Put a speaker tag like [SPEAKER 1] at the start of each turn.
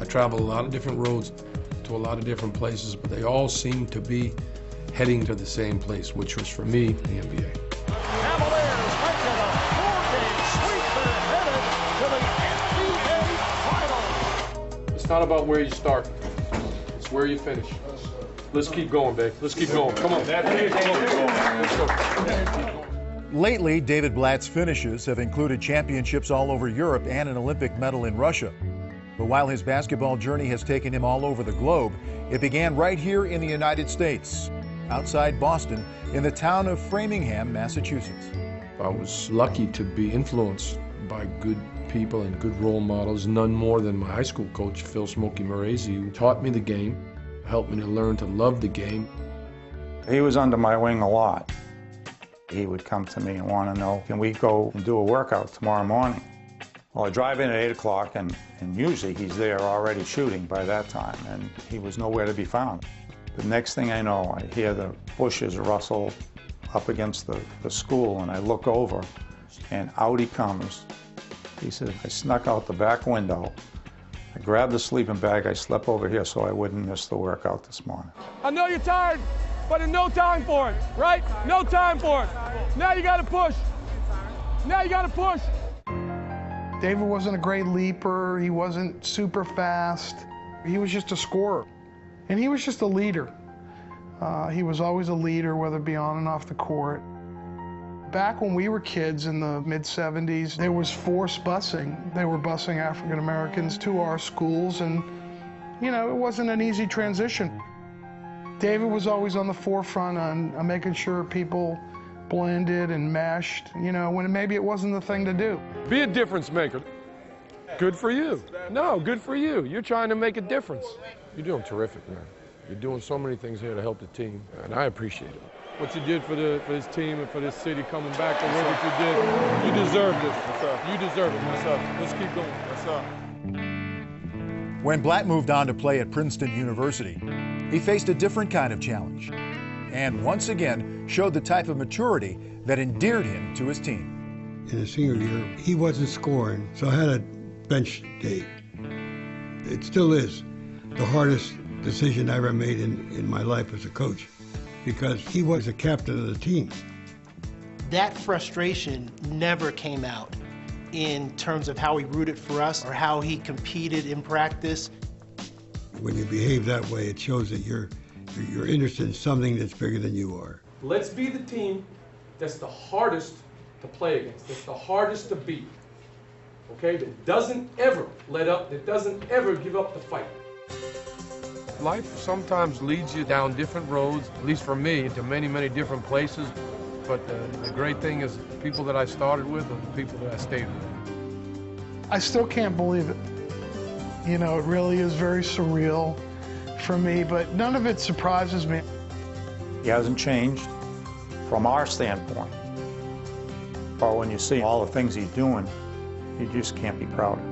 [SPEAKER 1] traveled a lot of different roads to a lot of different places, but they all seem to be heading to the same place, which was, for me, the NBA.
[SPEAKER 2] Cavaliers making a 4-game sweep. They're headed to the NBA Finals.
[SPEAKER 1] It's not about where you start. It's where you finish. Let's keep going, Dave. Let's keep going. Come on. Let's go.
[SPEAKER 3] Lately, David Blatt's finishes have included championships all over Europe and an Olympic medal in Russia. But while his basketball journey has taken him all over the globe, it began right here in the United States, outside Boston, in the town of Framingham, Massachusetts.
[SPEAKER 1] I was lucky to be influenced by good people and good role models, none more than my high school coach, Phil Smokey Morazy, who taught me the game, helped me to learn to love the game.
[SPEAKER 4] He was under my wing a lot. He would come to me and want to know, can we go and do a workout tomorrow morning? Well, I drive in at 8 o'clock, and usually he's there already shooting by that time, and he was nowhere to be found. The next thing I know, I hear the bushes rustle up against the school, and I look over, and out he comes. He says, I snuck out the back window. I grabbed the sleeping bag, I slept over here so I wouldn't miss the workout this morning.
[SPEAKER 5] I know you're tired, but there's no time for it, right? No time for it. Now you gotta push. Now you gotta push.
[SPEAKER 6] David wasn't a great leaper. He wasn't super fast. He was just a scorer. And he was just a leader. He was always a leader, whether it be on and off the court. Back when we were kids in the mid-'70s, there was forced busing. They were busing African Americans to our schools, and, you know, it wasn't an easy transition. David was always on the forefront on making sure people blended and meshed, you know, when maybe it wasn't the thing to do.
[SPEAKER 5] Be a difference maker. Good for you. No, good for you. You're trying to make a difference. You're doing terrific, man. You're doing so many things here to help the team, and I appreciate it. What you did for this team and for this city coming back to what you did, you deserve this. You deserve it. Let's keep going.
[SPEAKER 3] When Blatt moved on to play at Princeton University, he faced a different kind of challenge, and once again showed the type of maturity that endeared him to his team.
[SPEAKER 7] In his senior year, he wasn't scoring, so I had a bench day. It still is the hardest decision I ever made in my life as a coach, because he was the captain of the team.
[SPEAKER 8] That frustration never came out in terms of how he rooted for us or how he competed in practice.
[SPEAKER 7] When you behave that way, it shows that you're interested in something that's bigger than you are.
[SPEAKER 1] Let's be the team that's the hardest to play against, that's the hardest to beat, okay? That doesn't ever let up, that doesn't ever give up the fight. Life sometimes leads you down different roads, at least for me, to many, many different places. But the great thing is the people that I started with and the people that I stayed with.
[SPEAKER 6] I still can't believe it. You know, it really is very surreal for me, but none of it surprises me.
[SPEAKER 4] He hasn't changed from our standpoint. But when you see all the things he's doing, you just can't be proud of him.